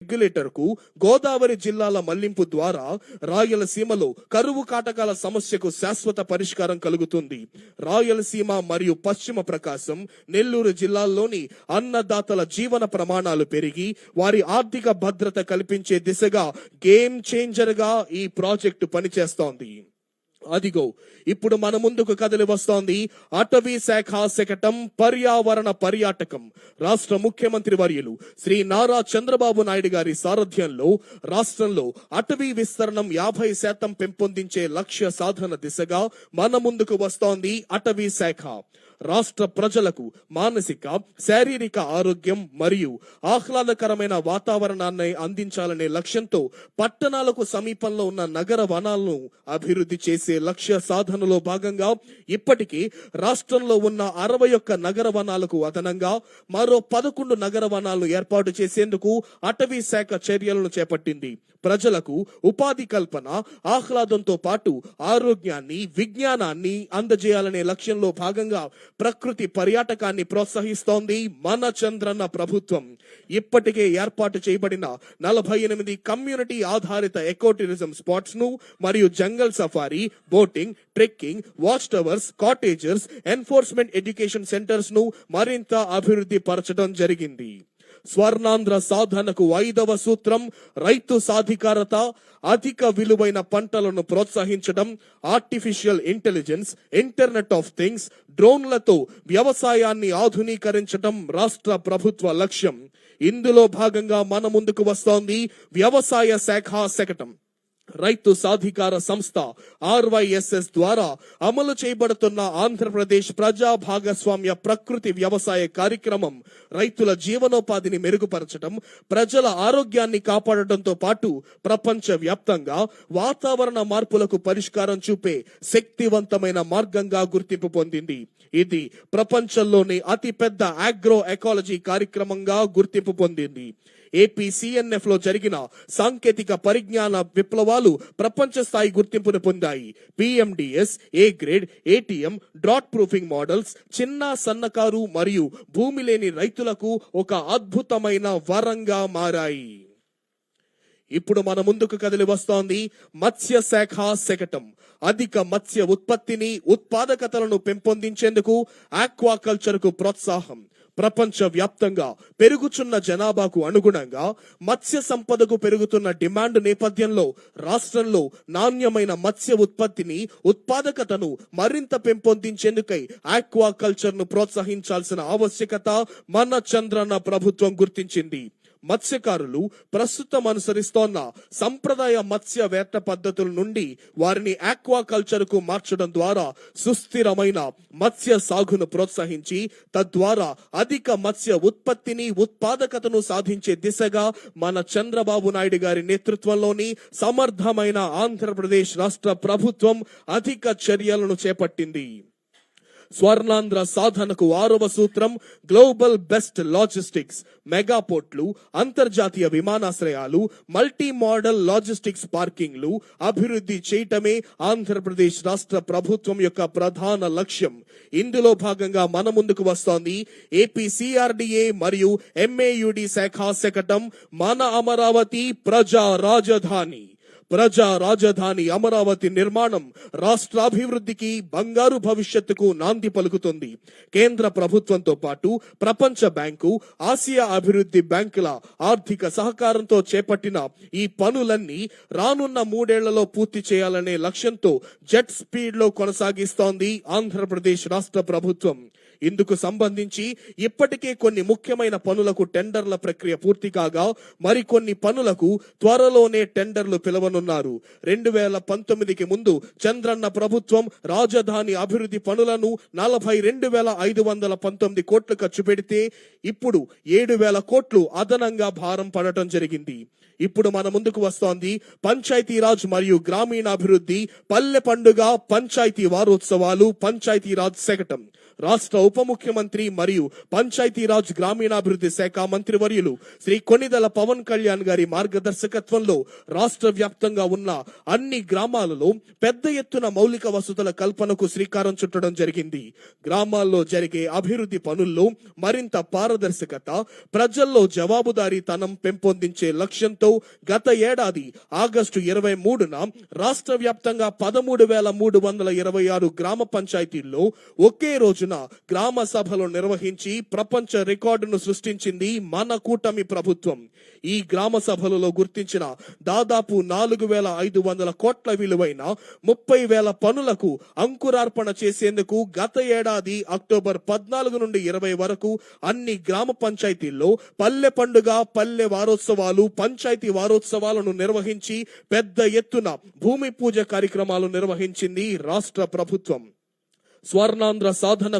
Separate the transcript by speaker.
Speaker 1: Regulator కు గోదావరి జిల్లాల మళ్లింపు ద్వారా రాయలసీమలో కరువు కాటకాల సమస్యకు శాశ్వత పరిష్కారం కలుగుతుంది. రాయలసీమ మరియు పశ్చిమ ప్రకాశం, నెల్లూరు జిల్లాల్లోని అన్నదాతల జీవన ప్రమాణాలు పెరిగి వారి ఆర్థిక భద్రత కల్పించే దిశగా గేమ్ చేంజర్ గా ఈ ప్రాజెక్టు పనిచేస్తోంది. అదిగో ఇప్పుడు మన ముందుకు కదిలి వస్తోంది అటవీ శాఖ శకటం పర్యావరణ పర్యాటకం. రాష్ట్ర ముఖ్యమంత్రి వర్యులు శ్రీ నారా చంద్రబాబు నాయుడు గారి సారథ్యంలో రాష్ట్రంలో అటవీ విస్తరణం 50% పెంపొందించే లక్ష్య సాధన దిశగా మన ముందుకు వస్తోంది అటవీ శాఖ. రాష్ట్ర ప్రజలకు మానసిక, శారీరక ఆరోగ్యం మరియు ఆహ్లాదకరమైన వాతావరణాన్ని అందించాలనే లక్ష్యంతో పట్టణాలకు సమీపంలో ఉన్న నగర వనాలను అభివృద్ధి చేసే లక్ష్య సాధనలో భాగంగా ఇప్పటికీ రాష్ట్రంలో ఉన్న 61 నగర వనాలకు అదనంగా మరో 11 నగర వనాలను ఏర్పాటు చేసేందుకు అటవీ శాఖ చర్యలను చేపట్టింది. ప్రజలకు ఉపాధి కల్పన, ఆహ్లాదంతో పాటు ఆరోగ్యాన్ని, విజ్ఞానాన్ని అందజేయాలనే లక్ష్యంలో భాగంగా ప్రకృతి పర్యాటకాన్ని ప్రోత్సహిస్తోంది మన చంద్రన్న ప్రభుత్వం. ఇప్పటికే ఏర్పాటు చేయబడిన 48 కమ్యూనిటీ ఆధారిత ఎకో టూరిజం స్పాట్స్ ను మరియు jungle safari, boating, trekking, watch towers, cottages, enforcement education centres ను మరింత అభివృద్ధి పరచడం జరిగింది. స్వర్ణాంధ్ర సాధనకు 5వ సూత్రం రైతు సాధికారత, అధిక విలువైన పంటలను ప్రోత్సహించడం, artificial intelligence, internet of things, డ్రోన్లతో వ్యవసాయాన్ని ఆధునీకరించడం రాష్ట్ర ప్రభుత్వ లక్ష్యం. ఇందులో భాగంగా మన ముందుకు వస్తోంది వ్యవసాయ శాఖ శకటం. రైతు సాధికార సంస్థ RYSS ద్వారా అమలు చేయబడుతున్న ఆంధ్రప్రదేశ్ ప్రజా భాగస్వామ్య ప్రకృతి వ్యవసాయ కార్యక్రమం రైతుల జీవనోపాధిని మెరుగుపరచడం, ప్రజల ఆరోగ్యాన్ని కాపాడటంతో పాటు ప్రపంచ వ్యాప్తంగా వాతావరణ మార్పులకు పరిష్కారం చూపే శక్తివంతమైన మార్గంగా గుర్తింపు పొందింది. ఇది ప్రపంచంలోని అతిపెద్ద ఆగ్రో ఎకాలజీ కార్యక్రమంగా గుర్తింపు పొందింది. APCNF లో జరిగిన సాంకేతిక పరిజ్ఞాన విప్లవాలు ప్రపంచ స్థాయి గుర్తింపును పొందాయి. PMDS, A grade, ATM, drought proofing models చిన్న, సన్నకారు మరియు భూమి లేని రైతులకు ఒక అద్భుతమైన వరంగా మారాయి. ఇప్పుడు మన ముందుకు కదిలి వస్తోంది మత్స్య శాఖ శకటం. అధిక మత్స్య ఉత్పత్తిని, ఉత్పాదకతలను పెంపొందించేందుకు ఆక్వాకల్చర్ కు ప్రోత్సాహం. ప్రపంచ వ్యాప్తంగా పెరుగుచున్న జనాభాకు అనుగుణంగా మత్స్య సంపదకు పెరుగుతున్న డిమాండ్ నేపథ్యంలో రాష్ట్రంలో నాణ్యమైన మత్స్య ఉత్పత్తిని, ఉత్పాదకతను మరింత పెంపొందించేందుకై ఆక్వాకల్చర్ ను ప్రోత్సహించాల్సిన ఆవశ్యకత మన చంద్రన్న ప్రభుత్వం గుర్తించింది. మత్స్యకారులు ప్రస్తుతం అనుసరిస్తోన్న సంప్రదాయ మత్స్య వేట పద్ధతుల నుండి వారిని ఆక్వాకల్చర్ కు మార్చడం ద్వారా సుస్థిరమైన మత్స్య సాగును ప్రోత్సహించి తద్వారా అధిక మత్స్య ఉత్పత్తిని, ఉత్పాదకతను సాధించే దిశగా మన చంద్రబాబు నాయుడు గారి నేతృత్వంలోని సమర్థమైన ఆంధ్రప్రదేశ్ రాష్ట్ర ప్రభుత్వం అధిక చర్యలను చేపట్టింది. స్వర్ణాంధ్ర సాధనకు 6వ సూత్రం గ్లోబల్ బెస్ట్ లాజిస్టిక్స్. మెగా పోర్ట్లు, అంతర్జాతీయ విమానాశ్రయాలు, మల్టీ మోడల్ లాజిస్టిక్స్ పార్కింగ్లు అభివృద్ధి చేయటమే ఆంధ్రప్రదేశ్ రాష్ట్ర ప్రభుత్వం యొక్క ప్రధాన లక్ష్యం. ఇందులో భాగంగా మన ముందుకు వస్తోంది APCRDA మరియు MAUD శాఖ శకటం మన అమరావతి ప్రజా రాజధాని. ప్రజా రాజధాని అమరావతి నిర్మాణం రాష్ట్రాభివృద్ధికి, బంగారు భవిష్యత్తుకు నాంది పలుకుతుంది. కేంద్ర ప్రభుత్వంతో పాటు ప్రపంచ బ్యాంకు, ఆసియా అభివృద్ధి బ్యాంకుల ఆర్థిక సహకారంతో చేపట్టిన ఈ పనులన్నీ రానున్న 3 ఏళ్లలో పూర్తి చేయాలనే లక్ష్యంతో జెట్ స్పీడ్ లో కొనసాగిస్తోంది ఆంధ్రప్రదేశ్ రాష్ట్ర ప్రభుత్వం. ఇందుకు సంబంధించి ఇప్పటికే కొన్ని ముఖ్యమైన పనులకు టెండర్ల ప్రక్రియ పూర్తి కాగా మరికొన్ని పనులకు త్వరలోనే టెండర్లు పిలవనున్నారు. 2019కి ముందు చంద్రన్న ప్రభుత్వం రాజధాని అభివృద్ధి పనులను 42,519 కోట్లు ఖర్చు పెడితే ఇప్పుడు 7,000 కోట్లు అదనంగా భారం పడటం జరిగింది. ఇప్పుడు మన ముందుకు వస్తోంది పంచాయతీరాజ్ మరియు గ్రామీణాభివృద్ధి, పల్లె పండుగ, పంచాయతీ వారోత్సవాలు, పంచాయతీరాజ్ శకటం. రాష్ట్ర ఉప ముఖ్యమంత్రి మరియు పంచాయతీరాజ్ గ్రామీణాభివృద్ధి శాఖ మంత్రివర్యులు శ్రీ కొనిదెల పవన్ కళ్యాణ్ గారి మార్గదర్శకత్వంలో రాష్ట్ర వ్యాప్తంగా ఉన్న అన్ని గ్రామాలలో పెద్ద ఎత్తున మౌలిక వసతుల కల్పనకు శ్రీకారం చుట్టడం జరిగింది. గ్రామాల్లో జరిగే అభివృద్ధి పనుల్లో మరింత పారదర్శకత, ప్రజల్లో జవాబుదారీతనం పెంపొందించే లక్ష్యంతో గత ఏడాది ఆగస్టు 23న రాష్ట్ర వ్యాప్తంగా 13,326 గ్రామ పంచాయతీల్లో ఒకే రోజున గ్రామ సభలు నిర్వహించి ప్రపంచ రికార్డును సృష్టించింది మన కూటమి ప్రభుత్వం. ఈ గ్రామ సభలలో గుర్తించిన దాదాపు 4,500 కోట్ల విలువైన 30,000 పనులకు అంకురార్పణ చేసేందుకు గత ఏడాది అక్టోబర్ 14 నుండి 20 వరకు అన్ని గ్రామ పంచాయతీల్లో పల్లె పండుగ, పల్లె వారోత్సవాలు, పంచాయతీ వారోత్సవాలను నిర్వహించి పెద్ద ఎత్తున భూమి పూజ కార్యక్రమాలు నిర్వహించింది రాష్ట్ర ప్రభుత్వం. స్వర్ణాంధ్ర సాధన